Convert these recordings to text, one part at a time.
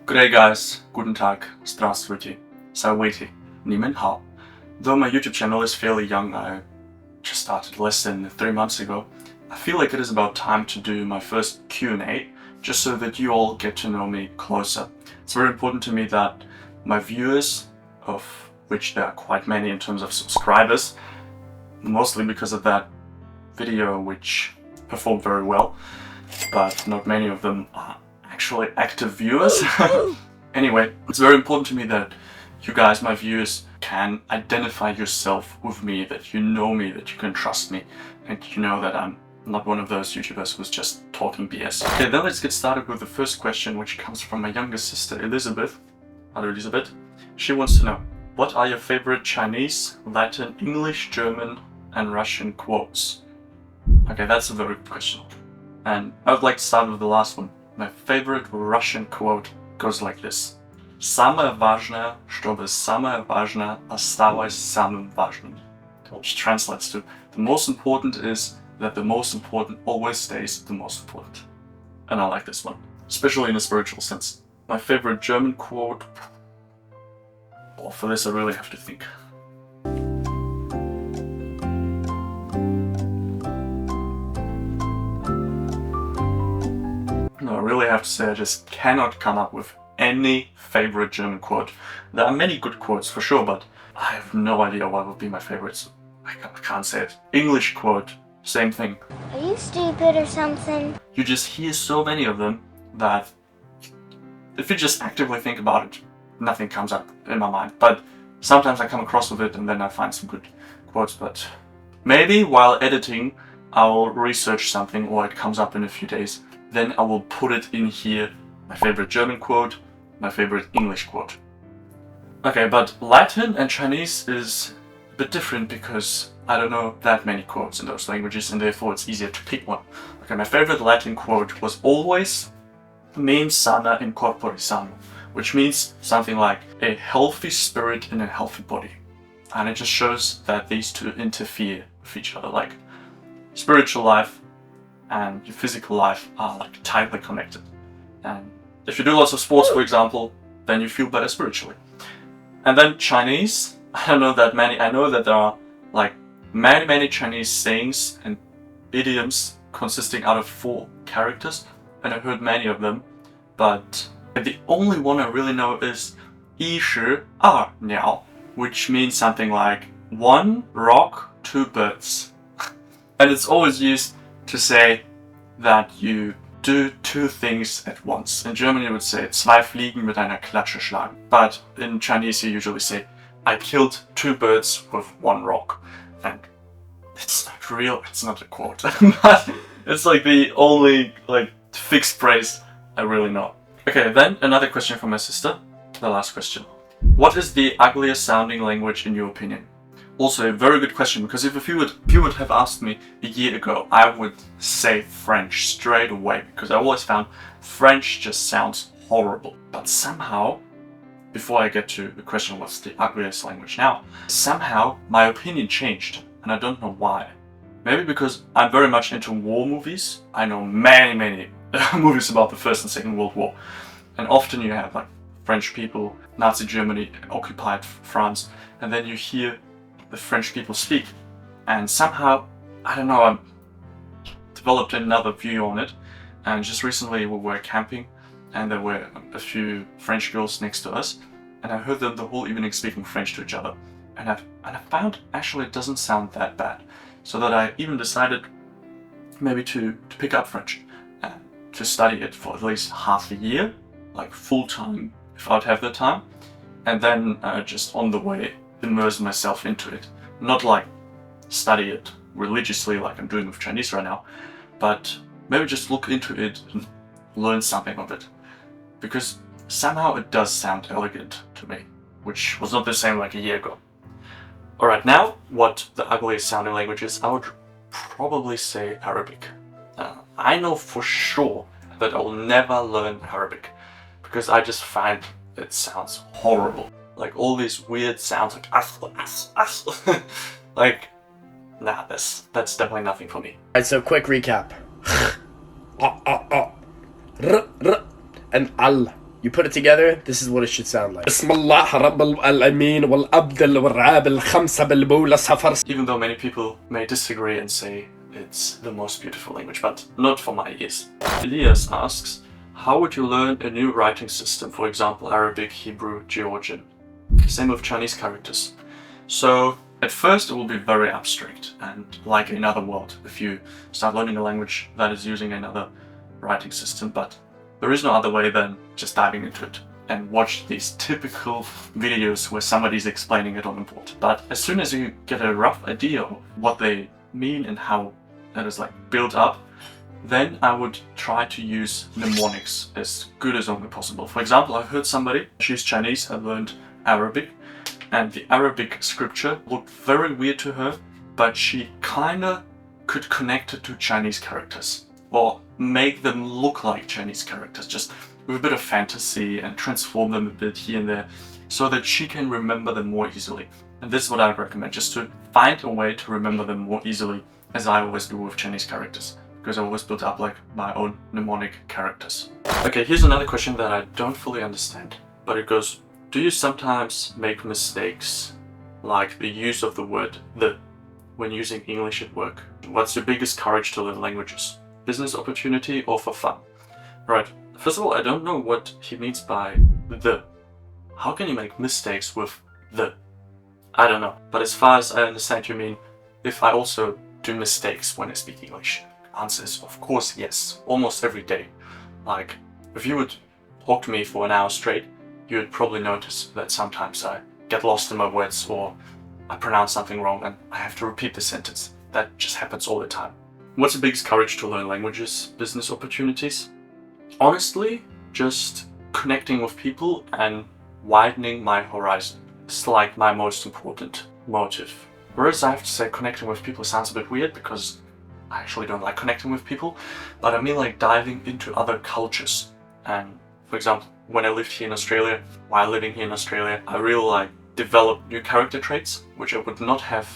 Good day guys, guten Tag, здравствуйте, Saluti, Ni hao. Though my YouTube channel is fairly young, I just started less than 3 months ago, I feel like it is about time to do my first Q&A, just so that you all get to know me closer. It's very important to me that my viewers, of which there are quite many in terms of subscribers, mostly because of that video which performed very well, but not many of them are actually active viewers. Anyway, it's very important to me that you guys, my viewers, can identify yourself with me, that you know me, that you can trust me, and you know that I'm not one of those YouTubers who's just talking BS. Okay, then let's get started with the first question, which comes from my younger sister, Elizabeth. Hello, Elizabeth. She wants to know, what are your favorite Chinese, Latin, English, German, and Russian quotes? Okay, that's a very good question. And I would like to start with the last one. My favorite Russian quote goes like this. Самое важное, чтобы самое важное осталось самым важным. Which translates to, the most important is that the most important always stays the most important. And I like this one, especially in a spiritual sense. My favorite German quote, well, for this I really have to think. No, I really have to say I just cannot come up with any favorite German quote. There are many good quotes for sure, but I have no idea what would be my favorites. I can't say it. English quote, same thing. Are you stupid or something? You just hear so many of them that if you just actively think about it, nothing comes up in my mind. But sometimes I come across with it and then I find some good quotes. But maybe while editing, I'll research something or it comes up in a few days. Then I will put it in here, my favorite German quote, my favorite English quote. Okay, but Latin and Chinese is a bit different because I don't know that many quotes in those languages and therefore it's easier to pick one. Okay, my favorite Latin quote was always mens sana in corpore sano, which means something like a healthy spirit in a healthy body. And it just shows that these two interfere with each other, like spiritual life and your physical life are like tightly connected. And if you do lots of sports, for example, then you feel better spiritually. And then Chinese, I don't know that many. I know that there are like many Chinese sayings and idioms consisting out of 4 characters, and I heard many of them, but the only one I really know is 一石二鸟, which means something like 1 rock, 2 birds. And it's always used to say that you do 2 things at once. In German you would say 2 Fliegen mit einer Klatsche schlagen. But in Chinese you usually say I killed 2 birds with 1 rock. And it's not real, it's not a quote. But it's like the only like fixed phrase I really know. Okay, then another question from my sister. The last question. What is the ugliest sounding language in your opinion? Also a very good question, because if you would have asked me a year ago, I would say French straight away, because I always found French just sounds horrible. But somehow, before I get to the question what's the ugliest language now, somehow my opinion changed, and I don't know why. Maybe because I'm very much into war movies. I know many movies about the First and Second World War, and often you have like French people, Nazi Germany occupied France, and then you hear the French people speak, and somehow, I don't know, I developed another view on it. And just recently we were camping and there were a few French girls next to us, and I heard them the whole evening speaking French to each other, and I found actually it doesn't sound that bad, so that I even decided maybe to pick up French and to study it for at least half a year, like full time if I'd have the time, and then just on the way immerse myself into it. Not like study it religiously like I'm doing with Chinese right now, but maybe just look into it and learn something of it. Because somehow it does sound elegant to me, which was not the same like a year ago. Alright, now what the ugliest sounding language is, I would probably say Arabic. I know for sure that I will never learn Arabic, because I just find it sounds horrible. Like all these weird sounds like like, nah, that's definitely nothing for me. Alright, so quick recap. And al. You put it together, this is what it should sound like. Even though many people may disagree and say it's the most beautiful language, but not for my ears. Elias asks, how would you learn a new writing system, for example, Arabic, Hebrew, Georgian? Same with Chinese characters. So at first it will be very abstract and like another world if you start learning a language that is using another writing system, but there is no other way than just diving into it and watch these typical videos where somebody's explaining it on the board. But as soon as you get a rough idea of what they mean and how that is like built up, then I would try to use mnemonics as good as only possible. For example, I've heard somebody, she's Chinese and learned Arabic, and the Arabic scripture looked very weird to her, but she kinda could connect it to Chinese characters, or make them look like Chinese characters, just with a bit of fantasy and transform them a bit here and there, so that she can remember them more easily. And this is what I would recommend, just to find a way to remember them more easily, as I always do with Chinese characters, because I always built up like my own mnemonic characters. Okay, here's another question that I don't fully understand, but it goes, do you sometimes make mistakes, like the use of the word the when using English at work? What's your biggest courage to learn languages? Business opportunity or for fun? Right, first of all, I don't know what he means by the. How can you make mistakes with the? I don't know, but as far as I understand, you mean if I also do mistakes when I speak English. Answer is of course yes, almost every day. Like, if you would talk to me for an hour straight, you would probably notice that sometimes I get lost in my words or I pronounce something wrong and I have to repeat the sentence. That just happens all the time. What's the biggest courage to learn languages? Business opportunities? Honestly, just connecting with people and widening my horizon. It's like my most important motive. Whereas I have to say connecting with people sounds a bit weird because I actually don't like connecting with people, but I mean like diving into other cultures. And for example, when I lived here in Australia, while living here in Australia, I really like developed new character traits, which I would not have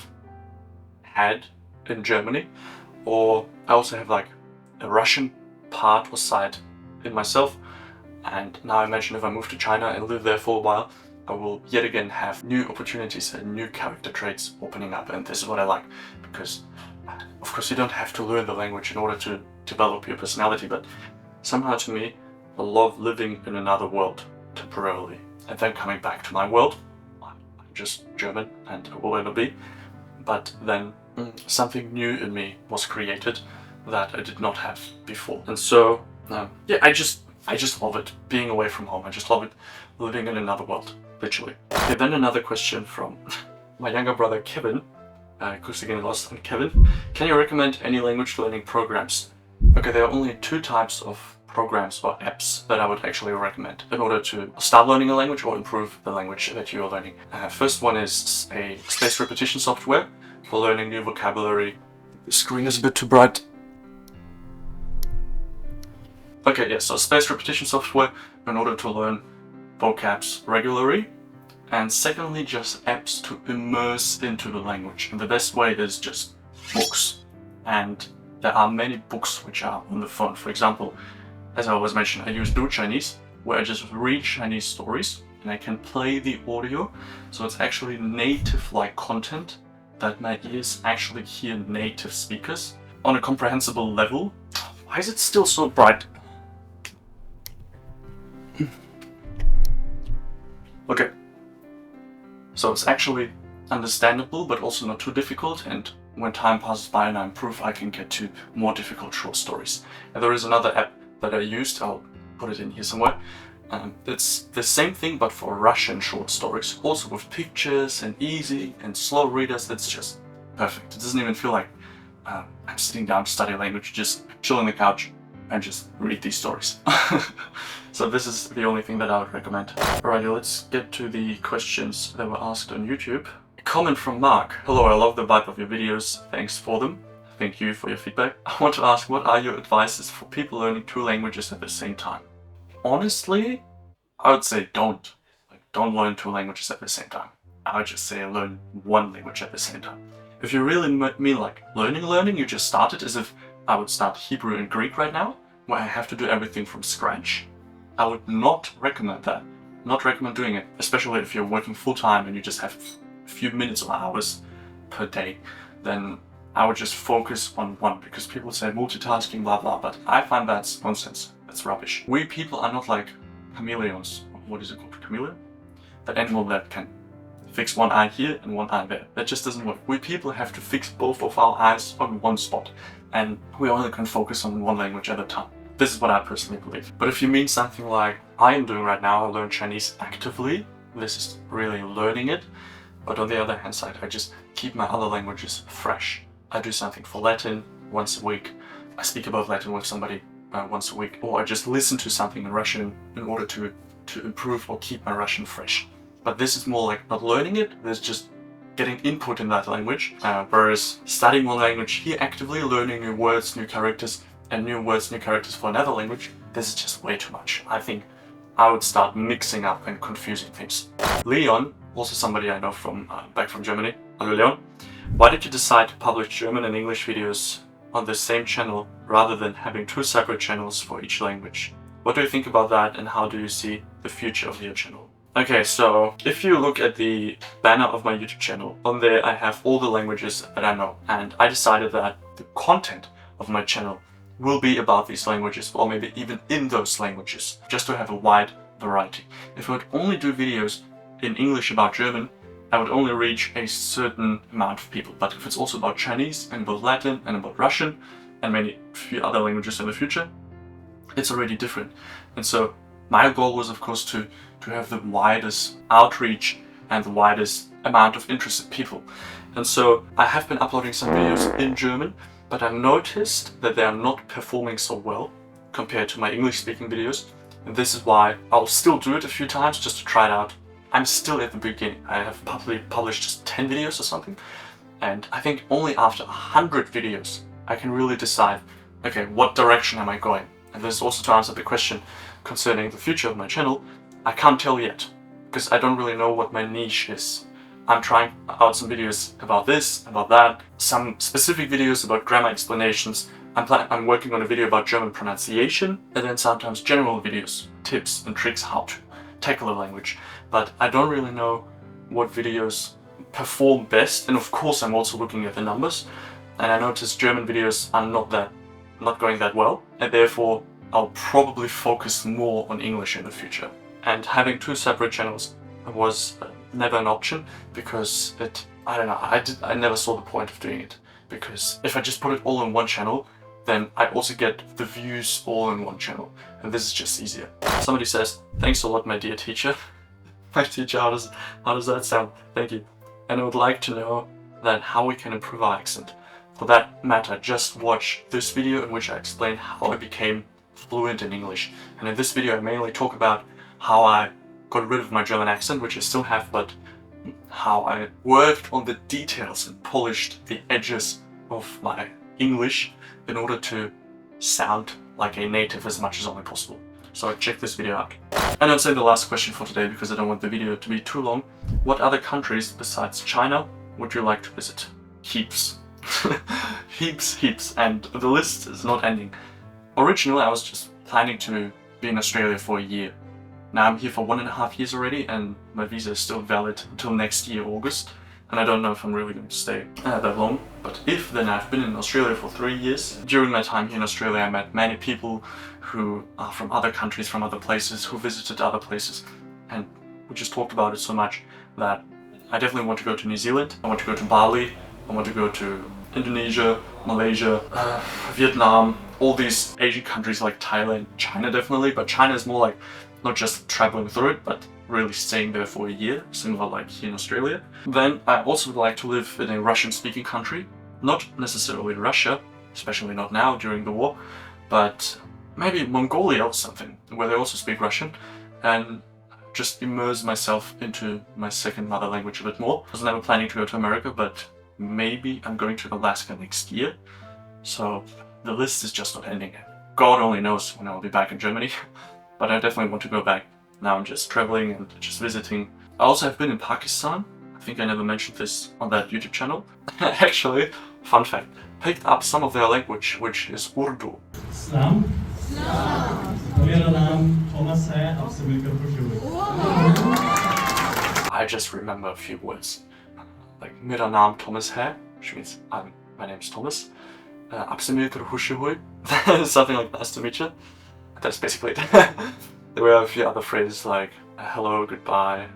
had in Germany. Or I also have like a Russian part or side in myself. And now I imagine if I move to China and live there for a while, I will yet again have new opportunities and new character traits opening up. And this is what I like, because of course you don't have to learn the language in order to develop your personality, but somehow to me, I love living in another world temporarily and then coming back to my world. I'm just German and will ever be, but then something new in me was created that I did not have before. And so yeah, I just love it being away from home. I just love it living in another world, literally. Okay, then another question from my younger brother Kevin. Because again, lost on Kevin. Can you recommend any language learning programs? Okay, there are only two types of programs or apps that I would actually recommend in order to start learning a language or improve the language that you are learning. First one is a spaced repetition software for learning new vocabulary. The screen is a bit too bright. Okay, yeah, so spaced repetition software in order to learn vocabs regularly. And secondly, just apps to immerse into the language. And the best way is just books. And there are many books which are on the phone. For example, as I always mention, I use Do Chinese, where I just read Chinese stories and I can play the audio. So it's actually native-like content that my ears actually hear native speakers on a comprehensible level. Why is it still so bright? Okay. So it's actually understandable, but also not too difficult, and when time passes by and I improve, I can get to more difficult short stories. And there is another app that I used, I'll put it in here somewhere. It's the same thing, but for Russian short stories, also with pictures and easy and slow readers. That's just perfect. It doesn't even feel like I'm sitting down to study a language, just chill on the couch and just read these stories. So this is the only thing that I would recommend. Alrighty, let's get to the questions that were asked on YouTube. A comment from Mark. Hello, I love the vibe of your videos. Thanks for them. Thank you for your feedback. I want to ask, what are your advices for people learning two languages at the same time? Honestly, I would say don't learn two languages at the same time. I would just say learn one language at the same time. If you really mean like learning, you just start it as if I would start Hebrew and Greek right now, where I have to do everything from scratch. I would not recommend that. Not recommend doing it, especially if you're working full-time and you just have a few minutes or hours per day. Then I would just focus on one, because people say multitasking, blah blah, but I find that's nonsense. That's rubbish. We people are not like chameleons. What is it called? Chameleon? That animal that can fix one eye here and one eye there. That just doesn't work. We people have to fix both of our eyes on one spot, and we only can focus on one language at a time. This is what I personally believe. But if you mean something like I am doing right now, I learn Chinese actively. This is really learning it. But on the other hand side, I just keep my other languages fresh. I do something for Latin once a week. I speak about Latin with somebody once a week. Or I just listen to something in Russian in order to improve or keep my Russian fresh. But this is more like not learning it, there's just getting input in that language. Whereas studying one language here, actively learning new words, new characters, and new words, new characters for another language, this is just way too much. I think I would start mixing up and confusing things. Leon, also somebody I know from back from Germany. Hello Leon. Why did you decide to publish German and English videos on the same channel rather than having two separate channels for each language? What do you think about that, and how do you see the future of your channel? Okay, so if you look at the banner of my YouTube channel, on there I have all the languages that I know, and I decided that the content of my channel will be about these languages, or maybe even in those languages, just to have a wide variety. If I would only do videos in English about German, I would only reach a certain amount of people. But if it's also about Chinese, and about Latin, and about Russian, and maybe a few other languages in the future, it's already different. And so my goal was, of course, to have the widest outreach and the widest amount of interested people. And so I have been uploading some videos in German, but I noticed that they are not performing so well compared to my English-speaking videos. And this is why I'll still do it a few times just to try it out. I'm still at the beginning. I have probably published just 10 videos or something. And I think only after 100 videos, I can really decide, okay, what direction am I going? And this is also to answer the question concerning the future of my channel. I can't tell yet, because I don't really know what my niche is. I'm trying out some videos about this, about that, some specific videos about grammar explanations. I'm working on a video about German pronunciation, and then sometimes general videos, tips and tricks how to tackle a language. But I don't really know what videos perform best, and of course I'm also looking at the numbers, and I noticed German videos are not going that well, and therefore I'll probably focus more on English in the future. And having two separate channels was never an option, because I don't know, I never saw the point of doing it, because if I just put it all in one channel, then I also get the views all in one channel, and this is just easier. Somebody says, thanks a lot, my dear teacher. My teacher, how does that sound? Thank you. And I would like to know that how we can improve our accent. For that matter, just watch this video in which I explain how I became fluent in English. And in this video I mainly talk about how I got rid of my German accent, which I still have, but how I worked on the details and polished the edges of my English in order to sound like a native as much as only possible. So check this video out. And I'd say the last question for today, because I don't want the video to be too long. What other countries besides China would you like to visit? Heaps. Heaps. And the list is not ending. Originally I was just planning to be in Australia for a year. Now I'm here for 1.5 years already, and my visa is still valid until next year, August. And I don't know if I'm really going to stay that long. But if, then I've been in Australia for 3 years. During my time here in Australia, I met many people who are from other countries, from other places, who visited other places. And we just talked about it so much that I definitely want to go to New Zealand. I want to go to Bali. I want to go to Indonesia, Malaysia, Vietnam, all these Asian countries like Thailand, China definitely. But China is more like not just traveling through it, but really staying there for a year, similar like here in Australia. Then I also would like to live in a Russian-speaking country, not necessarily Russia, especially not now during the war, but maybe Mongolia or something, where they also speak Russian, and just immerse myself into my second mother language a bit more. I was never planning to go to America, but maybe I'm going to Alaska next year, so the list is just not ending. God only knows when I'll be back in Germany, but I definitely want to go back. Now I'm just traveling and just visiting. I also have been in Pakistan. I think I never mentioned this on that YouTube channel. Actually, fun fact, picked up some of their language, which is Urdu. Islam. मेरा नाम Thomas है आपसे मिलकर खुशी हुई. I just remember a few words. Like मेरा नाम Thomas है, which means my name's Thomas. आपसे मिलकर खुशी हुई. Something like nice to meet you. That's basically it. There were a few other phrases like hello, goodbye.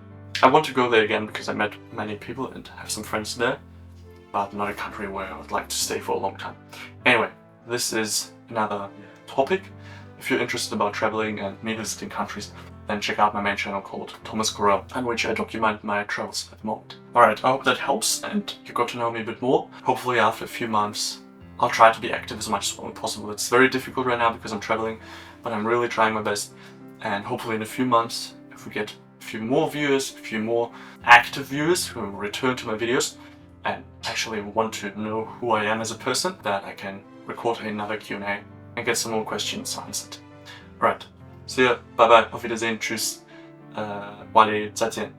I want to go there again because I met many people and have some friends there, but not a country where I would like to stay for a long time. Anyway, this is another topic. If you're interested about traveling and me visiting countries, then check out my main channel called Thomas Korell, on which I document my travels at the moment. Alright, I hope that helps and you got to know me a bit more. Hopefully after a few months I'll try to be active as much as possible. It's very difficult right now because I'm traveling, but I'm really trying my best. And hopefully in a few months, if we get a few more viewers, a few more active viewers who will return to my videos and actually want to know who I am as a person, that I can record another Q&A and get some more questions answered. Alright, see ya, bye bye, auf Wiedersehen, tschüss, Wally, 再见.